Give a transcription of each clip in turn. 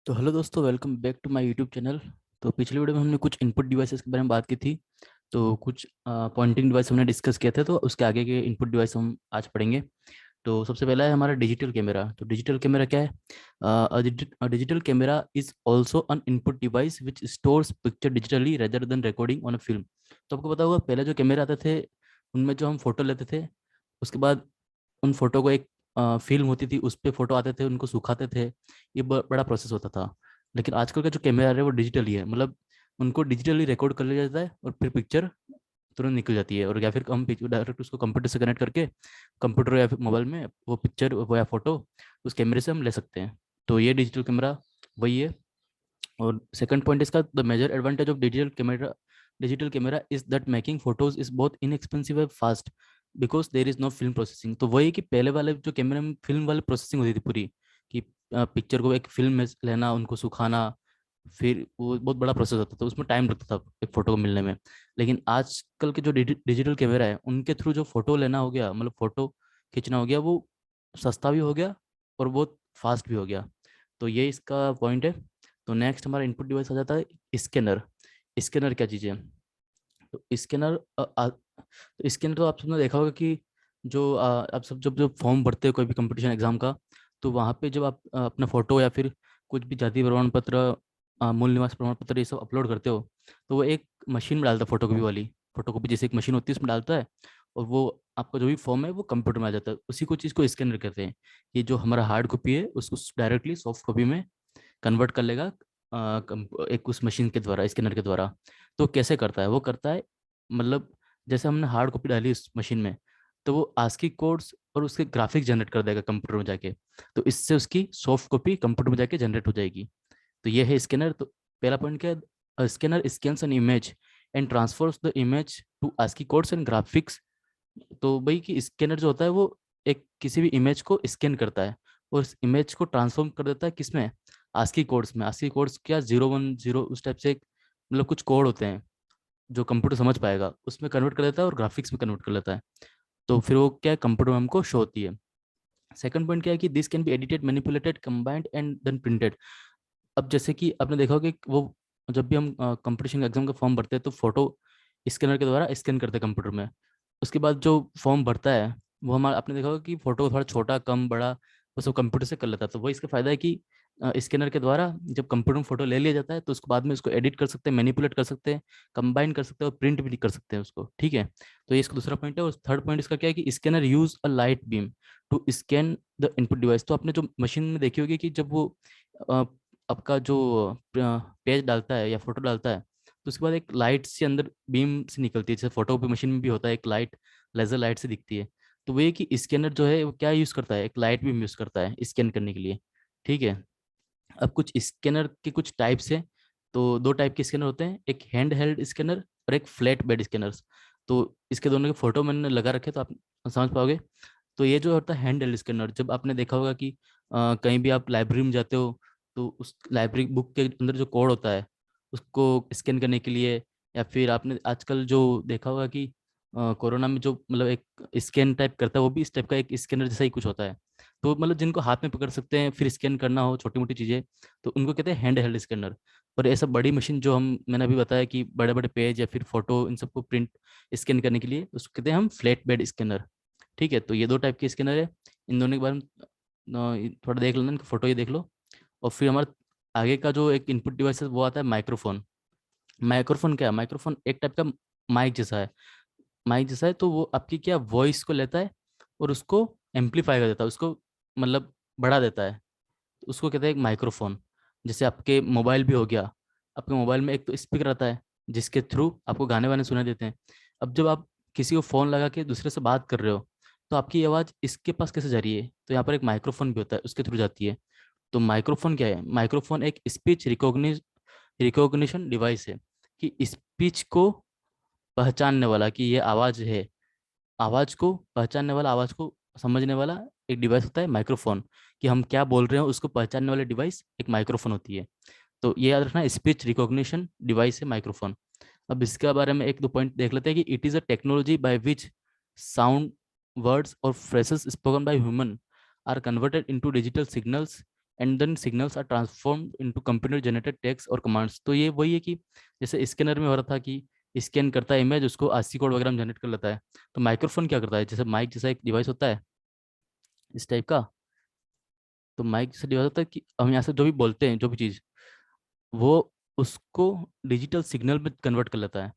तो हेलो दोस्तों, welcome back to my YouTube channel. तो पिछले वीडियो में हमने कुछ इनपुट डिवाइसेस के बारे में बात की थी। तो कुछ पॉइंटिंग डिवाइस हमने डिस्कस किए थे, तो उसके आगे के इनपुट डिवाइस हम आज पढ़ेंगे। तो सबसे पहला है हमारा डिजिटल कैमरा। तो डिजिटल कैमरा क्या है? Digital camera is also an input device which stores picture digitally rather than recording on a film. तो आपको पता होगा, पहले जो कैमरा आते थे उनमें जो हम फोटो लेते थे, उसके बाद उन फोटो को एक फिल्म होती थी, उस पे फोटो आते थे, उनको सुखाते थे। ये बड़ा प्रोसेस होता था। लेकिन आजकल का जो कैमरा है वो डिजिटल ही है, मतलब उनको डिजिटली रिकॉर्ड कर लिया जाता है और फिर पिक्चर तुरंत निकल जाती है। और या फिर हम डायरेक्ट उसको कंप्यूटर से कनेक्ट करके कंप्यूटर या फिर मोबाइल में वो पिक्चर वो या फोटो उस कैमरे से हम ले सकते हैं। तो ये डिजिटल कैमरा वही है। और सेकंड पॉइंट इसका, the major advantage of digital camera is that making photos is बहुत inexpensive and fast because there is no film processing. तो वही कि पहले वाले जो कैमरे में फिल्म वाली प्रोसेसिंग होती थी पूरी, कि पिक्चर को एक फिल्म में लेना, उनको सुखाना, फिर वो बहुत बड़ा प्रोसेस होता था, उसमें टाइम लगता था एक फोटो को मिलने में। लेकिन आजकल के जो डिजिटल कैमरा है उनके थ्रू जो फोटो लेना हो गया, मतलब फोटो खींचना हो गया, वो सस्ता भी हो गया और बहुत फास्ट भी हो गया। तो ये इसका पॉइंट है। तो नेक्स्ट हमारा इनपुट डिवाइस आ जाता है स्कैनर। स्कैनर क्या चीज़ है? तो स्कैनर तो आप सबने देखा होगा कि जो आप सब जब जब फॉर्म भरते हो कोई भी कंपटीशन एग्जाम का, तो वहाँ पे जब आप अपना फोटो या फिर कुछ भी जाति प्रमाण पत्र, मूल निवास प्रमाण पत्र, ये सब अपलोड करते हो, तो वो एक मशीन में डालता है, फोटोकॉपी वाली। फोटोकॉपी जैसे एक मशीन होती है, उसमें डालता है और वो आपका जो भी फॉर्म है वो कंप्यूटर में आ जाता है। उसी को चीज़ को स्कैनर कहते हैं। ये जो हमारा हार्ड कॉपी है उसको डायरेक्टली सॉफ्ट कॉपी में कन्वर्ट कर लेगा एक उस मशीन के द्वारा, स्कैनर के द्वारा। तो कैसे करता है? वो करता है, मतलब जैसे हमने हार्ड कॉपी डाली उस मशीन में, तो वो आस्की कोड्स और उसके ग्राफिक्स जनरेट कर देगा कंप्यूटर में जाके। तो इससे उसकी सॉफ्ट कॉपी कंप्यूटर में जाके जनरेट हो जाएगी। तो ये है स्कैनर। तो पहला पॉइंट क्या है? Scanner scans an image and transfers the image to ASCII codes and graphics. तो भाई कि स्कैनर जो होता है वो एक किसी भी इमेज को स्कैन करता है और उस इमेज को ट्रांसफॉर्म कर देता है किसमें? आस्की कोड्स में। आस्की कोड्स क्या, 0 1 0 उस टाइप से मतलब कुछ कोड होते हैं जो कंप्यूटर समझ पाएगा, उसमें कन्वर्ट कर देता है और ग्राफिक्स में कन्वर्ट कर लेता है। तो फिर वो क्या है, कंप्यूटर में हमको शो होती है। सेकंड पॉइंट क्या है कि this can be edited, manipulated, combined and then printed. अब जैसे कि आपने देखा होगा कि वो जब भी हम कंपटीशन एग्जाम का फॉर्म भरते हैं तो फोटो स्कैनर के द्वारा स्कैन करते हैं कंप्यूटर में। उसके बाद जो फॉर्म भरता है वो हमारा, आपने देखा होगा कि फोटो थोड़ा छोटा कम बड़ा वो सब कंप्यूटर से कर लेता है। तो वही इसका फायदा है कि स्कैनर के द्वारा जब कंप्यूटर में फोटो ले लिया जाता है तो उसको बाद में उसको एडिट कर सकते हैं, मैनिपुलेट कर सकते हैं, कंबाइन कर सकते हैं और प्रिंट भी कर सकते हैं उसको। ठीक है। तो ये इसका दूसरा पॉइंट है। और थर्ड पॉइंट इसका क्या है कि scanner use a light beam to scan the input device. तो आपने जो मशीन में देखी होगी कि जब वो अ, आपका जो पेज डालता है या फोटो डालता है, तो उसके बाद एक लाइट से अंदर बीम से निकलती है, जैसे फोटो पे मशीन में भी होता है एक लाइट, लेजर लाइट से दिखती है। तो वो ये कि स्कैनर जो है वो क्या यूज़ करता है, एक लाइट बीम यूज़ करता है स्कैन करने के लिए। ठीक है। अब कुछ स्कैनर के कुछ टाइप्स हैं। तो दो टाइप के स्कैनर होते हैं, एक हैंड हेल्ड स्कैनर और एक फ्लैट बेड स्कैनर्स। तो इसके दोनों के फोटो मैंने लगा रखे, तो आप समझ पाओगे। तो ये जो होता है हैंड हेल्ड स्कैनर, जब आपने देखा होगा कि कहीं भी आप लाइब्रेरी में जाते हो, तो उस लाइब्रेरी बुक के अंदर जो कोड होता है उसको स्कैन करने के लिए, या फिर आपने आजकल जो देखा होगा कि कोरोना में जो मतलब एक स्कैन टाइप करता है, वो भी इस टाइप का एक स्कैनर जैसा ही कुछ होता है। तो मतलब जिनको हाथ में पकड़ सकते हैं फिर स्कैन करना हो छोटी मोटी चीज़ें, तो उनको कहते हैं हैंड हेल्ड स्कैनर। और ऐसा बड़ी मशीन जो हम मैंने अभी बताया कि बड़े बड़े पेज या फिर फोटो इन सबको प्रिंट स्कैन करने के लिए, उसको कहते हैं हम फ्लैट बेड स्कैनर। ठीक है। तो ये दो टाइप के स्कैनर है। इन दोनों के बारे में थोड़ा देख लेना, इनकी फोटो ये देख लो। और फिर हमारा आगे का जो एक इनपुट डिवाइस है वो आता है माइक्रोफोन। माइक्रोफोन क्या है? माइक्रोफोन एक टाइप का माइक जैसा है। माइक जैसा है तो वो आपकी क्या वॉइस को लेता है और उसको एम्पलीफाई कर देता है, उसको मतलब बढ़ा देता है। तो उसको कहते हैं एक माइक्रोफोन। जैसे आपके मोबाइल भी हो गया, आपके मोबाइल में एक तो स्पीकर आता है जिसके थ्रू आपको गाने वाने सुनाई देते हैं। अब जब आप किसी को फ़ोन लगा के दूसरे से बात कर रहे हो, तो आपकी आवाज़ इसके पास कैसे जा रही है? तो यहाँ पर एक माइक्रोफोन भी होता है, उसके थ्रू जाती है। तो माइक्रोफोन क्या है? माइक्रोफोन एक स्पीच रिकॉग्निशन डिवाइस है, कि स्पीच को पहचानने वाला, कि ये आवाज़ है, आवाज़ को पहचानने वाला, आवाज़ को समझने वाला एक डिवाइस होता है माइक्रोफोन। कि हम क्या बोल रहे हैं उसको पहचानने वाली डिवाइस एक माइक्रोफोन होती है। तो ये याद रखना, स्पीच रिकॉग्निशन डिवाइस है माइक्रोफोन। अब इसके बारे में एक दो पॉइंट देख लेते हैं कि it is a technology by which sound, words और phrases spoken by human are converted into digital signals and then signals are transformed into computer generated text और कमांड्स। तो ये वही है कि जैसे स्कैनर में हो रहा था कि स्कैन करता है इमेज, उसको आरसी कोड वगैरह में जनरेट कर लेता है। तो माइक्रोफोन क्या करता है, जैसे माइक जैसा एक डिवाइस होता है इस टाइप का। तो माइक जैसा डिवाइस होता है कि हम यहाँ से जो भी बोलते हैं, जो भी चीज़, वो उसको डिजिटल सिग्नल में कन्वर्ट कर लेता है।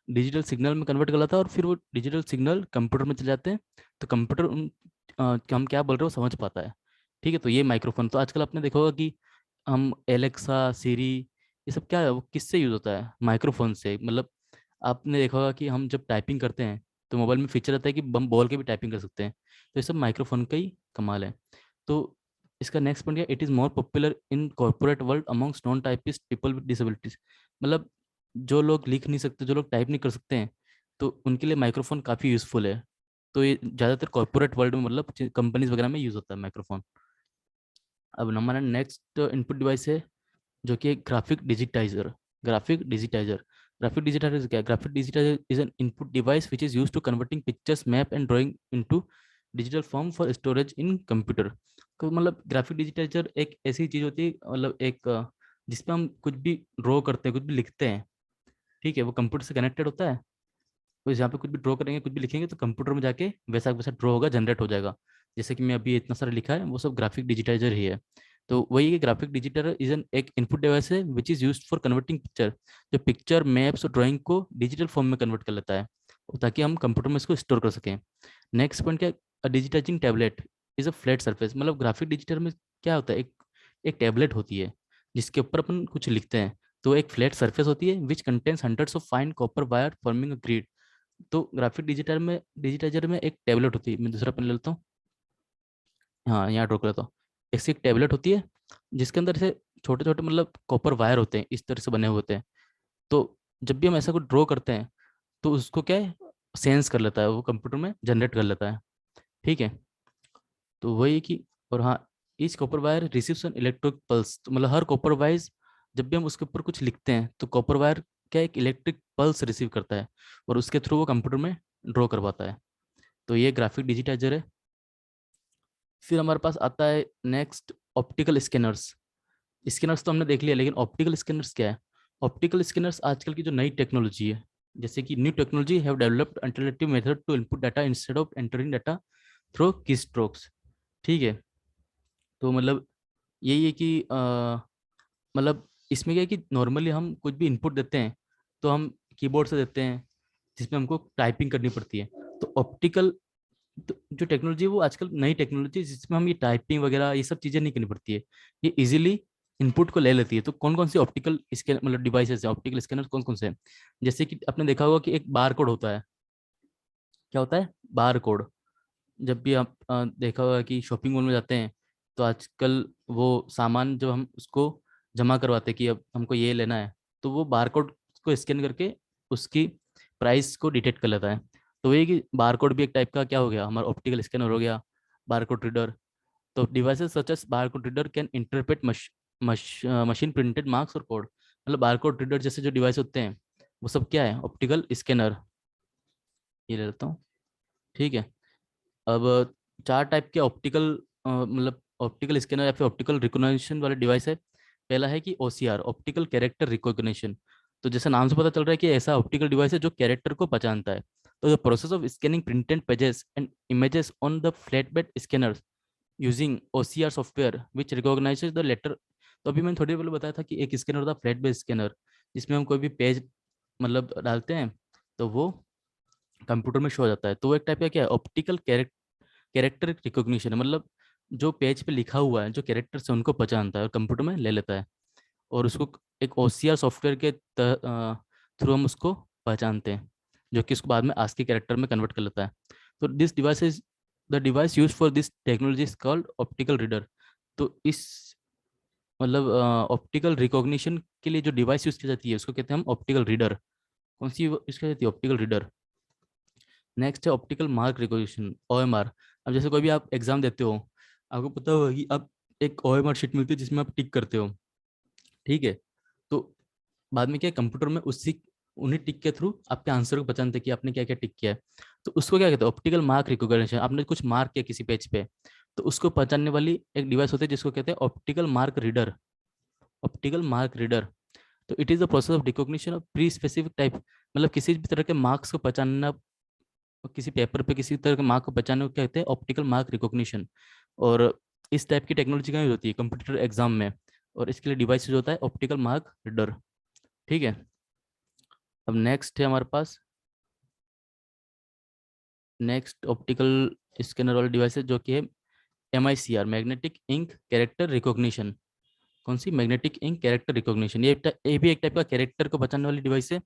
डिजिटल सिग्नल में कन्वर्ट कर लेता है और फिर वो डिजिटल सिग्नल कंप्यूटर में चले जाते हैं। तो कंप्यूटर हम क्या बोल रहे हो समझ पाता है। ठीक है, तो ये माइक्रोफोन। तो आजकल आपने देखा होगा कि हम एलेक्सा, सीरी, ये सब क्या है, वो किससे यूज़ होता है, माइक्रोफोन से। मतलब आपने देखा होगा कि हम जब टाइपिंग करते हैं तो मोबाइल में फीचर रहता है कि हम बोल के भी टाइपिंग कर सकते हैं। तो ये सब माइक्रोफोन का ही कमाल है। तो इसका नेक्स्ट पॉइंट है, it is more popular in corporate world amongst non typist people with disabilities. मतलब जो लोग लिख नहीं सकते, जो लोग टाइप नहीं कर सकते हैं, तो उनके लिए माइक्रोफोन काफ़ी यूज़फुल है। तो ये ज़्यादातर कॉर्पोरेट वर्ल्ड में, मतलब कंपनीज वगैरह में यूज़ होता है माइक्रोफोन। अब हमारा नेक्स्ट इनपुट डिवाइस है जो कि graphic digitizer. Graphic digitizer graphic digitizer क्या है? Graphic digitizer is an input device which is use to converting pictures, map and drawing into digital form for storage in computer. तो मतलब graphic digitiser एक ऐसी चीज होती है, मतलब एक जिसपे हम कुछ भी ड्रॉ करते हैं, कुछ भी लिखते हैं। ठीक है, वो कंप्यूटर से कनेक्टेड होता है। तो यहाँ पे कुछ भी ड्रॉ करेंगे, कुछ भी लिखेंगे, तो कंप्यूटर में जाके वैसा वैसा ड्रॉ होगा, जनरेट हो जाएगा। जैसे कि मैं अभी इतना सारा लिखा है, वो सब ग्राफिक डिजिटाइजर ही है। तो वही है, ग्राफिक डिजिटाइजर इज एन एक इनपुट डिवाइस है which is used for converting picture, जो पिक्चर, मैप्स और ड्राइंग को डिजिटल फॉर्म में कन्वर्ट कर लेता है, ताकि हम कंप्यूटर में इसको स्टोर कर सकें। नेक्स्ट पॉइंट क्या, digitising tablet is a flat surface. मतलब ग्राफिक डिजिटाइजर में क्या होता है, एक एक टैबलेट होती है जिसके ऊपर अपन कुछ लिखते हैं। तो एक फ्लैट सरफेस होती है which contains hundreds of fine copper wire forming a grid. तो ग्राफिक डिजिटाइजर में एक टैबलेट होती है, मैं दूसरा पेन ले लेता हूँ। हाँ, यहाँ ड्रॉ कर लेता हूँ। ऐसी एक टैबलेट होती है जिसके अंदर से छोटे छोटे, मतलब कॉपर वायर होते हैं, इस तरह से बने हुए होते हैं। तो जब भी हम ऐसा कुछ ड्रॉ करते हैं, तो उसको क्या है, सेंस कर लेता है, वो कंप्यूटर में जनरेट कर लेता है। ठीक है, तो वही कि, और हाँ, each copper wire receives an electric pulse. तो मतलब हर कॉपर वाइज, जब भी हम उसके ऊपर कुछ लिखते हैं, तो कॉपर वायर क्या, एक इलेक्ट्रिक पल्स रिसीव करता है, और उसके थ्रू वो कंप्यूटर में ड्रॉ कर पाता है। तो ये ग्राफिक डिजिटाइजर है। फिर हमारे पास आता है नेक्स्ट, ऑप्टिकल स्कैनर्स। स्कैनर्स तो हमने देख लिया, लेकिन ऑप्टिकल स्कैनर्स क्या है? ऑप्टिकल स्कैनर्स आजकल की जो नई टेक्नोलॉजी है, जैसे कि new technology have developed alternative method to input data instead of entering data through key strokes. ठीक है, तो मतलब यही है कि मतलब इसमें क्या है कि नॉर्मली हम कुछ भी इनपुट देते हैं, तो हम कीबोर्ड से देते हैं, जिसमें हमको टाइपिंग करनी पड़ती है। तो ऑप्टिकल, तो जो टेक्नोलॉजी है वो आजकल नई टेक्नोलॉजी है, जिसमें हम ये टाइपिंग वगैरह ये सब चीज़ें नहीं करनी पड़ती है। ये इजीली इनपुट को ले लेती है। तो कौन कौन सी ऑप्टिकल स्कैन, मतलब डिवाइसेस है, ऑप्टिकल स्कैनर कौन कौन से हैं? जैसे कि आपने देखा होगा कि एक बार कोड होता है। क्या होता है? Bar code. जब भी आप देखा होगा कि शॉपिंग मॉल में जाते हैं, तो आजकल वो सामान जब हम उसको जमा करवाते हैं कि अब हमको ये लेना है, तो वो बार कोड को स्कैन करके उसकी प्राइस को डिटेक्ट कर लेता है। तो ये कि बार कोड भी एक टाइप का क्या हो गया, हमारा ऑप्टिकल स्कैनर हो गया, बार कोड रीडर। तो devices such S bar code reader can interpret machine printed marks और कोड। मतलब बार कोड रीडर जैसे जो डिवाइस होते हैं, वो सब क्या है, ऑप्टिकल स्कैनर। ये ले लेता हूँ। ठीक है, अब चार टाइप के ऑप्टिकल, मतलब ऑप्टिकल स्कैनर या फिर ऑप्टिकल रिकॉग्निशन वाले डिवाइस है। पहला है कि ओसीआर, ऑप्टिकल कैरेक्टर रिकॉग्निशन। तो जैसे नाम से पता चल रहा है कि ऐसा ऑप्टिकल डिवाइस है जो कैरेक्टर को पहचानता है। तो the process of scanning printed pages and images on the flat bed scanner using OCR software which recognises the letter. तो अभी मैंने थोड़ी देर पहले बताया था कि एक स्कैनर होता है फ्लैट बेड स्कैनर, जिसमें हम कोई भी पेज मतलब डालते हैं, तो वो कंप्यूटर में शो हो जाता है। तो वो एक टाइप का क्या है, ऑप्टिकल कैरेक्टर रिकॉग्निशन है। मतलब जो पेज पे लिखा हुआ है, जो कैरेक्टर्स है, उनको पहचानता है और कंप्यूटर में ले लेता है। और उसको एक ओसीआर सॉफ्टवेयर के थ्रू हम उसको पहचानते हैं, जो कि उसको बाद में आस्की कैरेक्टर में कन्वर्ट कर लेता है। तो this device is the device use for this technology is called optical reader. तो इस मतलब ऑप्टिकल रिकॉग्निशन के लिए जो डिवाइस यूज की जाती है, उसको कहते हैं हम ऑप्टिकल रीडर। कौन सी यूज की जाती है? Optical reader. नेक्स्ट है ऑप्टिकल मार्क रिकॉग्निशन, ओएमआर। अब जैसे कोई भी आप एग्जाम देते हो, आपको पता होगा कि आप एक ओएमआर शीट मिलती है जिसमें आप टिक करते हो। ठीक है, तो बाद में क्या है, कंप्यूटर में उसी उन्हीं टिक के थ्रू आपके आंसर को पहचानते हैं कि आपने क्या क्या टिक किया है। तो उसको क्या कहते हैं, ऑप्टिकल मार्क रिकॉग्निशन। आपने कुछ मार्क किया किसी पेज पे, तो उसको पहचानने वाली एक डिवाइस होती है जिसको कहते हैं optical mark reader. Optical mark reader. तो it is the process of recognition of pre specific type, मतलब किसी भी तरह के मार्क्स को पहचानना, किसी पेपर पे किसी तरह के मार्क को पहचानने को कहते हैं ऑप्टिकल मार्क रिकॉग्निशन। और इस टाइप की टेक्नोलॉजी का यूज होती है कंप्यूटर एग्जाम में, और इसके लिए डिवाइस यूज होता है ऑप्टिकल मार्क रीडर। ठीक है। अब नेक्स्ट है हमारे पास, नेक्स्ट ऑप्टिकल स्कैनर वाला डिवाइस है जो कि है MICR, magnetic ink character recognition. कौन सी? Magnetic ink character recognition. ये भी एक टाइप का कैरेक्टर को पहचानने वाली डिवाइस है,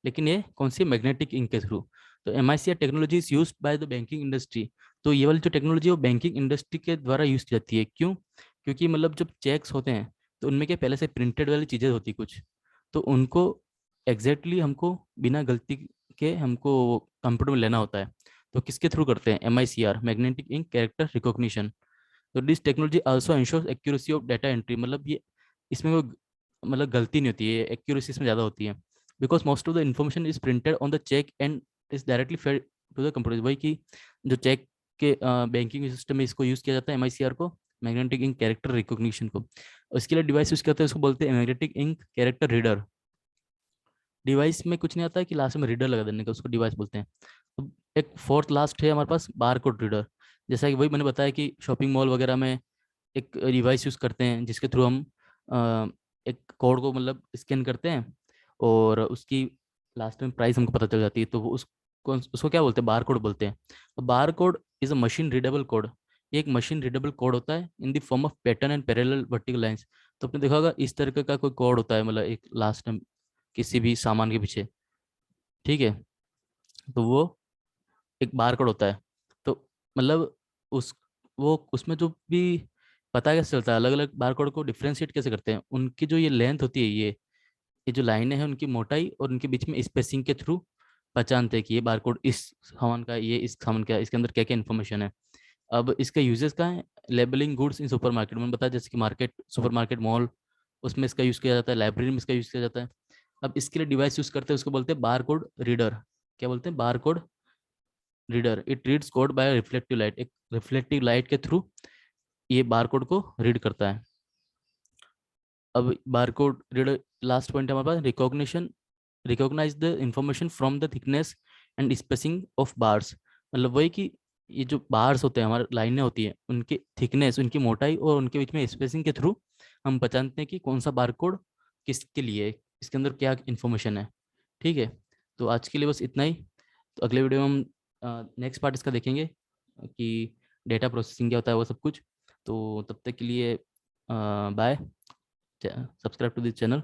लेकिन ये कौन सी? मैग्नेटिक इंक के थ्रू। तो MICR technology is used by the banking industry. तो ये वाली जो टेक्नोलॉजी है वो बैंकिंग इंडस्ट्री के द्वारा यूज की जाती है। क्यों? क्योंकि मतलब जब चेक्स होते हैं तो उनमें क्या पहले से प्रिंटेड वाली चीज़ें होती कुछ, तो उनको एग्जैक्टली हमको बिना गलती के हमको कंप्यूटर में लेना होता है। तो किसके थ्रू करते हैं? MICR, magnetic ink character recognition. तो this technology also ensures accuracy of data entry, मतलब ये इसमें वो मतलब गलती नहीं होती है, एक्यूरेसी इसमें ज़्यादा होती है। Because most of the information is printed on the cheque and is directly fed to the computer. वही कि जो चेक के बैंकिंग सिस्टम में इसको यूज़ किया जाता है MICR को, मैग्नेटिक इंक कैरेक्टर रिकॉग्निशन को। और इसके लिए डिवाइस यूज़ करते हैं, उसको बोलते हैं magnetic ink character reader. Device में कुछ नहीं आता है कि लास्ट में रीडर लगा देने का, उसको डिवाइस बोलते हैं। अब एक फोर्थ लास्ट है हमारे पास बार कोड रीडर। जैसा कि वही मैंने बताया कि शॉपिंग मॉल वगैरह में एक डिवाइस यूज़ करते हैं जिसके थ्रू हम अ, एक कोड को मतलब स्कैन करते हैं, और उसकी लास्ट में प्राइस हमको पता चल जाती है। तो वो उसको क्या बोलते हैं? बार कोड बोलते हैं। Bar code is a machine readable code. ये एक मशीन रीडेबल कोड होता है in the form of pattern and parallel vertical lines. तो आपने देखा होगा इस तरह का कोई कोड होता है, मतलब एक लास्ट में किसी भी सामान के पीछे। ठीक है। तो वो एक बार कोड होता है। तो मतलब उस वो उसमें जो भी पता कैसे चलता है, अलग अलग बार कोड को डिफ्रेंशिएट कैसे करते हैं, उनकी जो ये लेंथ होती है, ये जो लाइनें हैं उनकी मोटाई और उनके बीच में स्पेसिंग के थ्रू पहचानते हैं कि ये बार कोड इस सामान का है, ये इस सामान का है, इसके अंदर क्या क्या इन्फॉर्मेशन है। अब इसका यूजेस का है, labelling goods in super market. मैंने बताया जैसे कि मार्केट, सुपर मार्केट, मॉल, उसमें इसका यूज़ किया जाता है। लाइब्रेरी में इसका यूज़ किया जाता है। अब इसके लिए डिवाइस यूज़ करते हैं, उसको बोलते हैं बार कोड रीडर। क्या बोलते हैं? Bar code reader. It reads code by reflective light. एक रिफ्लेक्टिव लाइट के थ्रू ये बार कोड को रीड करता है। अब bar code reader last point है हमारे पास, recognition. Recognize the information from the thickness and spacing of bars. मतलब वही कि ये जो बार्स होते हैं, हमारे लाइनें होती हैं, उनके थिकनेस, उनकी मोटाई और उनके बीच में स्पेसिंग के थ्रू हम पहचानते हैं कि कौन सा बार कोड किसके लिए है, इसके अंदर क्या इन्फॉर्मेशन है। ठीक है। तो आज के लिए बस इतना ही। तो अगले वीडियो में हम नेक्स्ट पार्ट इसका देखेंगे कि डेटा प्रोसेसिंग क्या होता है, वो सब कुछ। तो तब तक के लिए bye. Subscribe to this channel.